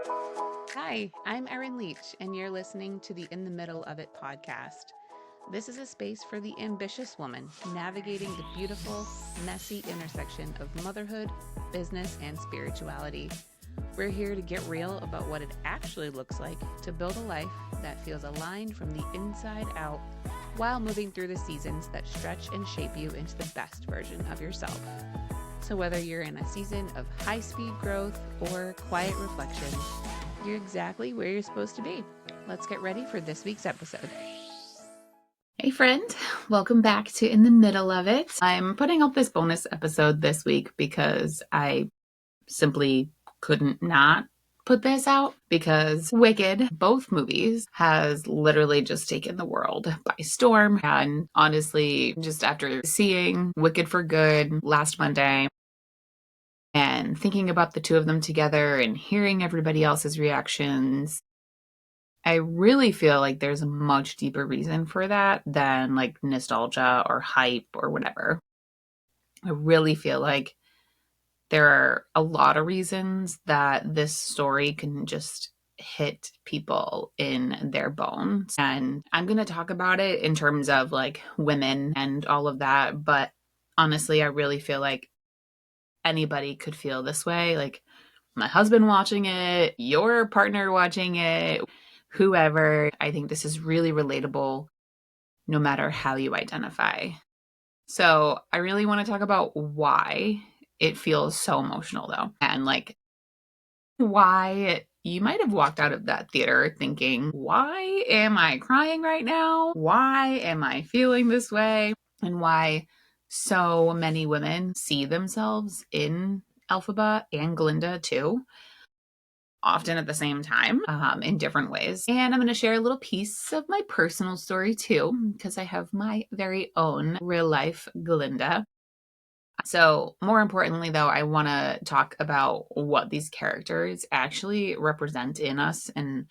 Hi, I'm Erin Leach, and you're listening to the In the Middle of It podcast. This is a space for the ambitious woman navigating the beautiful, messy intersection of motherhood, business, and spirituality. We're here to get real about what it actually looks like to build a life that feels aligned from the inside out while moving through the seasons that stretch and shape you into the best version of yourself. So, whether you're in a season of high speed growth or quiet reflection, you're exactly where you're supposed to be. Let's get ready for this week's episode. Hey friend, welcome back to In the Middle of It. I'm putting up this bonus episode this week because I simply couldn't not put this out because Wicked, both movies, has literally just taken the world by storm. And honestly, just after seeing Wicked for Good last Monday, and thinking about the two of them together and hearing everybody else's reactions, I really feel like there's a much deeper reason for that than like nostalgia or hype or whatever. I really feel like there are a lot of reasons that this story can just hit people in their bones. And I'm going to talk about it in terms of like women and all of that. But honestly, I really feel like anybody could feel this way. Like my husband watching it, your partner watching it, whoever. I think this is really relatable no matter how you identify. So I really want to talk about why it feels so emotional though. And like why you might have walked out of that theater thinking, why am I crying right now? Why am I feeling this way? And why so many women see themselves in Elphaba and Glinda too, often at the same time, in different ways. And I'm going to share a little piece of my personal story too, because I have my very own real life Glinda. So, more importantly, though, I want to talk about what these characters actually represent in us and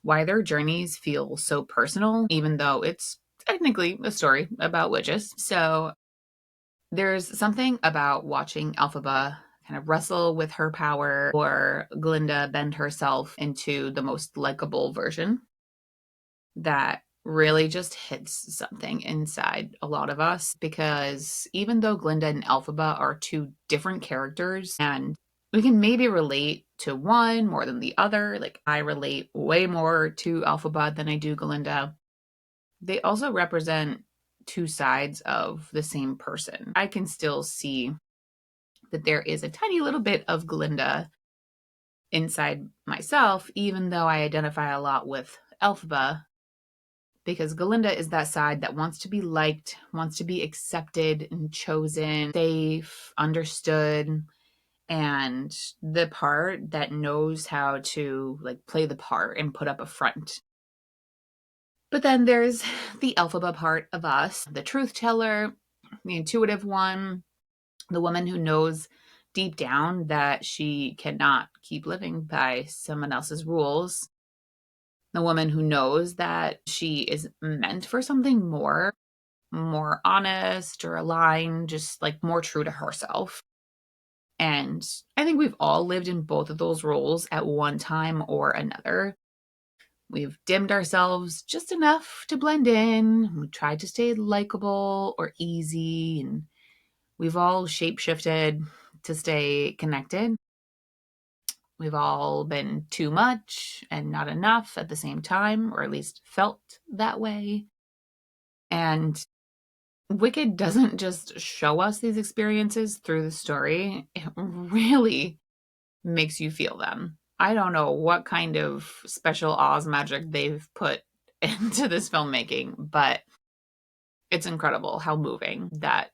why their journeys feel so personal, even though it's technically a story about witches. So, there's something about watching Elphaba kind of wrestle with her power or Glinda bend herself into the most likable version that really just hits something inside a lot of us, because even though Glinda and Elphaba are two different characters and we can maybe relate to one more than the other, like I relate way more to Elphaba than I do Glinda, they also represent two sides of the same person. I can still see that there is a tiny little bit of Glinda inside myself, even though I identify a lot with Elphaba, because Glinda is that side that wants to be liked, wants to be accepted and chosen, safe, understood, and the part that knows how to like play the part and put up a front. But then there's the Elphaba part of us, the truth teller, the intuitive one, the woman who knows deep down that she cannot keep living by someone else's rules, the woman who knows that she is meant for something more honest or aligned, just like more true to herself. And I think we've all lived in both of those roles at one time or another. We've dimmed ourselves just enough to blend in. We tried to stay likable or easy, and we've all shapeshifted to stay connected. We've all been too much and not enough at the same time, or at least felt that way. And Wicked doesn't just show us these experiences through the story, it really makes you feel them. I don't know what kind of special Oz magic they've put into this filmmaking, but it's incredible how moving that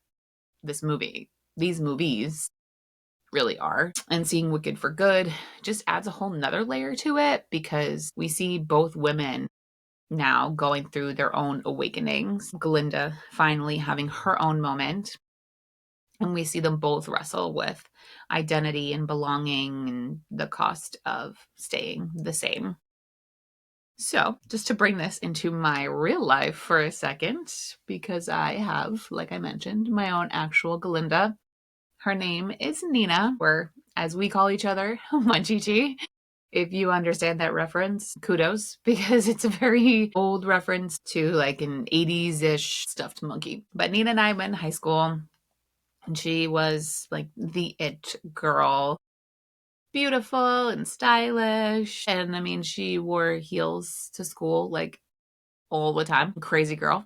these movies really are. And seeing Wicked for Good just adds a whole nother layer to it, because we see both women now going through their own awakenings. Glinda finally having her own moment. And we see them both wrestle with identity and belonging and the cost of staying the same. So, just to bring this into my real life for a second, because I have, like I mentioned, my own actual Glinda. Her name is Nina, or as we call each other, Munchie. If you understand that reference, kudos, because it's a very old reference to like an 80s-ish stuffed monkey. But Nina and I met in high school, and she was like the it girl. Beautiful and stylish. And I mean, she wore heels to school like all the time. Crazy girl.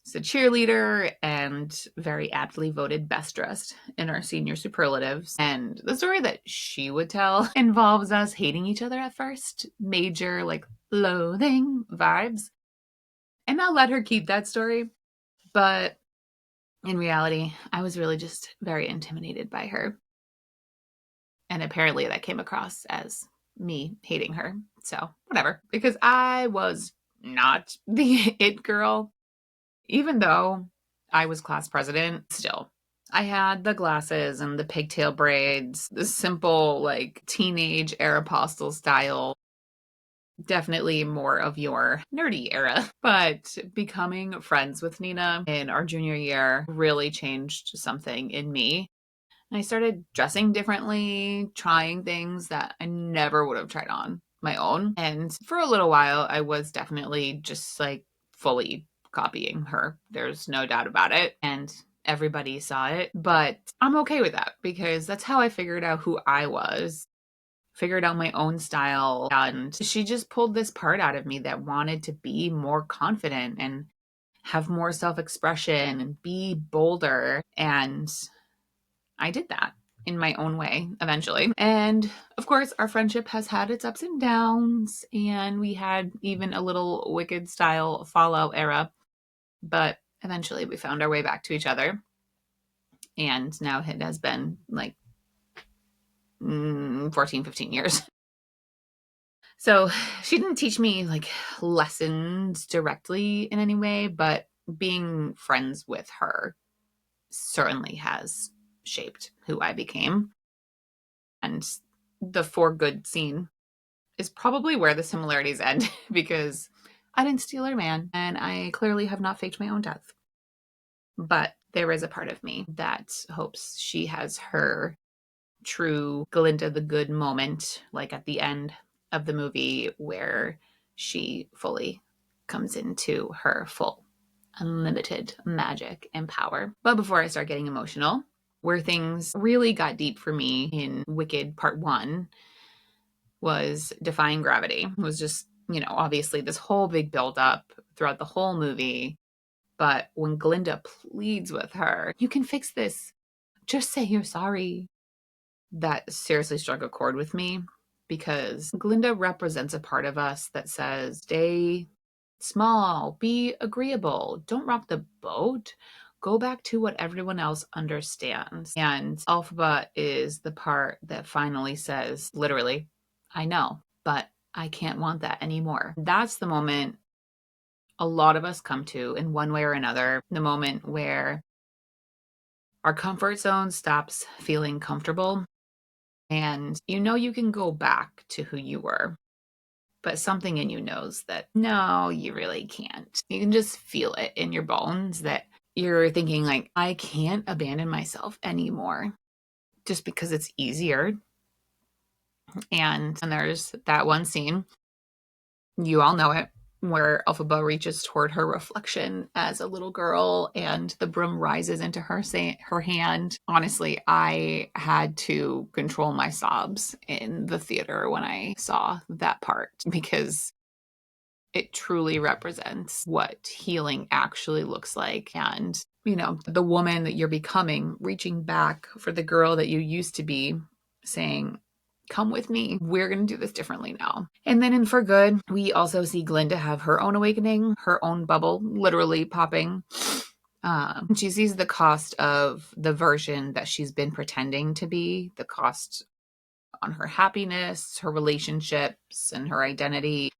She's a cheerleader and very aptly voted best dressed in our senior superlatives. And the story that she would tell involves us hating each other at first, major like loathing vibes. And I'll let her keep that story. But in reality, I was really just very intimidated by her. And apparently that came across as me hating her. So, whatever. Because I was not the it girl. Even though I was class president, still. I had the glasses and the pigtail braids, the simple, like, teenage Aeropostale style. Definitely more of your nerdy era. But becoming friends with Nina in our junior year really changed something in me. And I started dressing differently, trying things that I never would have tried on my own. And for a little while, I was definitely just like fully copying her. There's no doubt about it. And everybody saw it. But I'm okay with that because that's how I figured out who I was, figured out my own style. And she just pulled this part out of me that wanted to be more confident and have more self expression and be bolder. And I did that in my own way eventually. And of course, our friendship has had its ups and downs, and we had even a little Wicked style fallout era, but eventually we found our way back to each other. And now it has been like 14, 15 years. So she didn't teach me like lessons directly in any way, but being friends with her certainly has shaped who I became. And the for good scene is probably where the similarities end because I didn't steal her man and I clearly have not faked my own death. But there is a part of me that hopes she has her true Glinda the Good moment, like at the end of the movie where she fully comes into her full unlimited magic and power. But before I start getting emotional, where things really got deep for me in Wicked Part 1 was Defying Gravity. It was just, obviously this whole big build up throughout the whole movie. But when Glinda pleads with her, you can fix this. Just say you're sorry. That seriously struck a chord with me because Glinda represents a part of us that says, stay small, be agreeable, don't rock the boat. Go back to what everyone else understands. And Elphaba is the part that finally says, literally, I know, but I can't want that anymore. That's the moment a lot of us come to in one way or another, the moment where our comfort zone stops feeling comfortable and you can go back to who you were. But something in you knows that no, you really can't. You can just feel it in your bones that you're thinking like, I can't abandon myself anymore just because it's easier. And there's that one scene, you all know it, where Elphaba reaches toward her reflection as a little girl and the broom rises into her hand. Honestly, I had to control my sobs in the theater when I saw that part because it truly represents what healing actually looks like. And, the woman that you're becoming, reaching back for the girl that you used to be, saying, come with me. We're going to do this differently now. And then in For Good, we also see Glinda have her own awakening, her own bubble literally popping. She sees the cost of the version that she's been pretending to be, the cost on her happiness, her relationships, and her identity.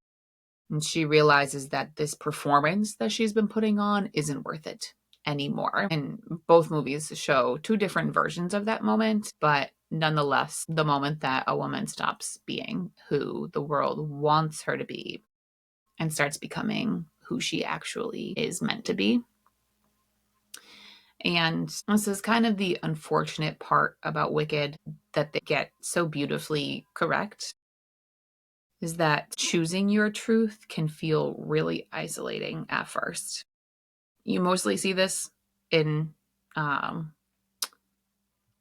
And she realizes that this performance that she's been putting on isn't worth it anymore. And both movies show two different versions of that moment, but nonetheless, the moment that a woman stops being who the world wants her to be and starts becoming who she actually is meant to be. And this is kind of the unfortunate part about Wicked that they get so beautifully correct. is that choosing your truth can feel really isolating at first. You mostly see this in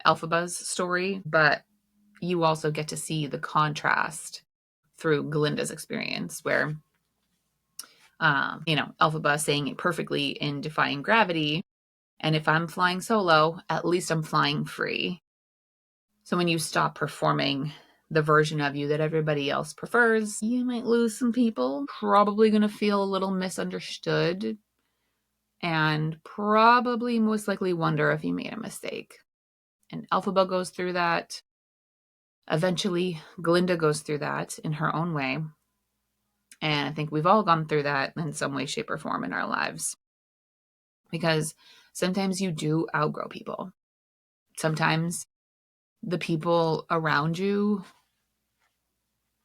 Elphaba's story, but you also get to see the contrast through Glinda's experience, where, Elphaba saying it perfectly in Defying Gravity, and if I'm flying solo, at least I'm flying free. So when you stop performing the version of you that everybody else prefers, you might lose some people, probably going to feel a little misunderstood, and probably most likely wonder if you made a mistake. And Elphaba goes through that. Eventually, Glinda goes through that in her own way. And I think we've all gone through that in some way, shape, or form in our lives. Because sometimes you do outgrow people. Sometimes the people around you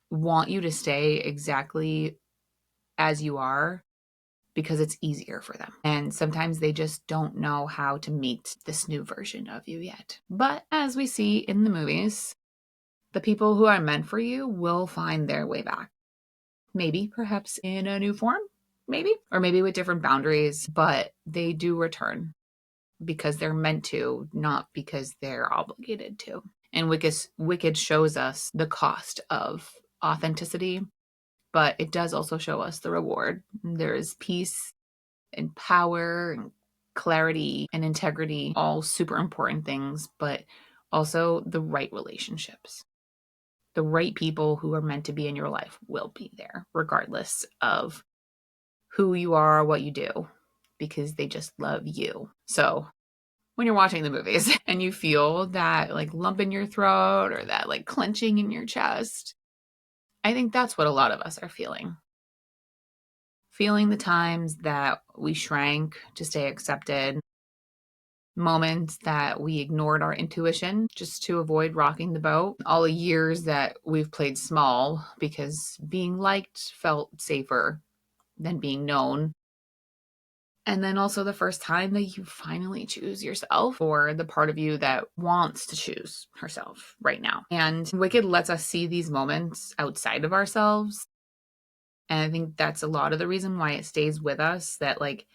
want you to stay exactly as you are because it's easier for them. And sometimes they just don't know how to meet this new version of you yet. But as we see in the movies, the people who are meant for you will find their way back. Maybe, perhaps in a new form, maybe, or maybe with different boundaries, but they do return because they're meant to, not because they're obligated to. And Wicked shows us the cost of authenticity, but it does also show us the reward. There is peace and power and clarity and integrity, all super important things, but also the right relationships. The right people who are meant to be in your life will be there, regardless of who you are, what you do, because they just love you. So when you're watching the movies and you feel that like lump in your throat or that like clenching in your chest, I think that's what a lot of us are feeling. Feeling the times that we shrank to stay accepted, moments that we ignored our intuition just to avoid rocking the boat, all the years that we've played small because being liked felt safer than being known. And then also the first time that you finally choose yourself, or the part of you that wants to choose herself right now. And Wicked lets us see these moments outside of ourselves. And I think that's a lot of the reason why it stays with us, that like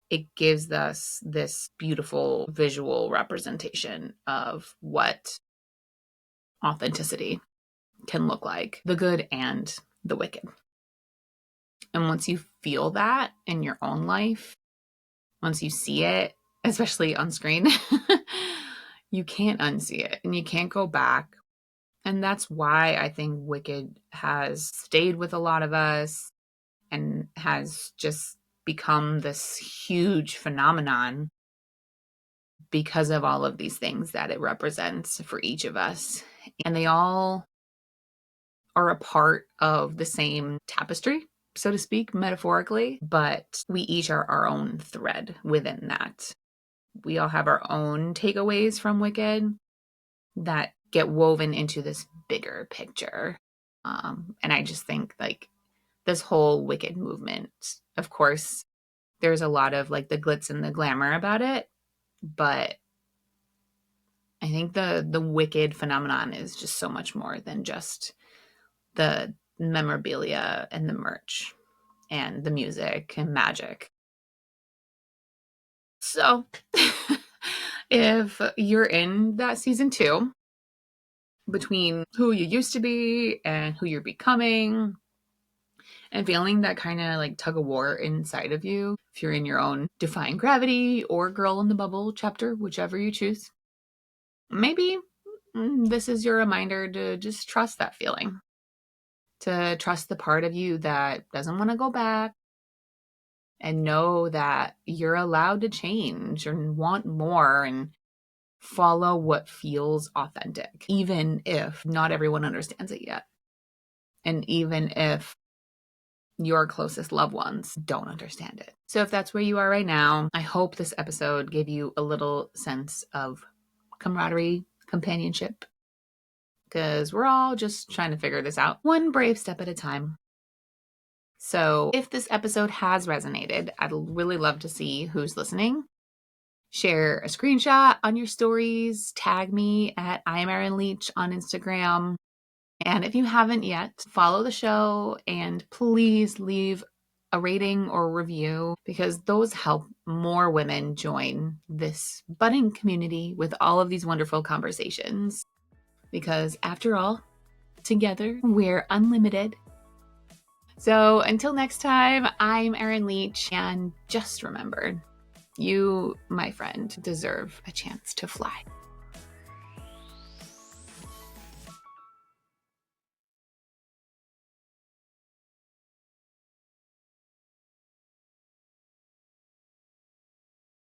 it gives us this beautiful visual representation of what authenticity can look like, the good and the wicked. And once you feel that in your own life, once you see it, especially on screen, you can't unsee it and you can't go back. And that's why I think Wicked has stayed with a lot of us and has just become this huge phenomenon because of all of these things that it represents for each of us. And they all are a part of the same tapestry, so to speak, metaphorically, but we each are our own thread within that. We all have our own takeaways from Wicked that get woven into this bigger picture. And I just think like this whole Wicked movement, of course, there's a lot of like the glitz and the glamour about it, but I think the Wicked phenomenon is just so much more than just the memorabilia and the merch and the music and magic. So if you're in that season 2, between who you used to be and who you're becoming, and feeling that kind of like tug of war inside of you, if you're in your own Defying Gravity or Girl in the Bubble chapter, whichever you choose, maybe this is your reminder to just trust that feeling, to trust the part of you that doesn't want to go back, and know that you're allowed to change and want more and follow what feels authentic, even if not everyone understands it yet. And even if your closest loved ones don't understand it. So if that's where you are right now, I hope this episode gave you a little sense of camaraderie, companionship, because we're all just trying to figure this out one brave step at a time. So if this episode has resonated, I'd really love to see who's listening. Share a screenshot on your stories, tag me at I am Erin Leach on Instagram. And if you haven't yet, follow the show and please leave a rating or review, because those help more women join this budding community with all of these wonderful conversations. Because after all, together we're unlimited. So until next time, I'm Erin Leach, and just remember, you, my friend, deserve a chance to fly.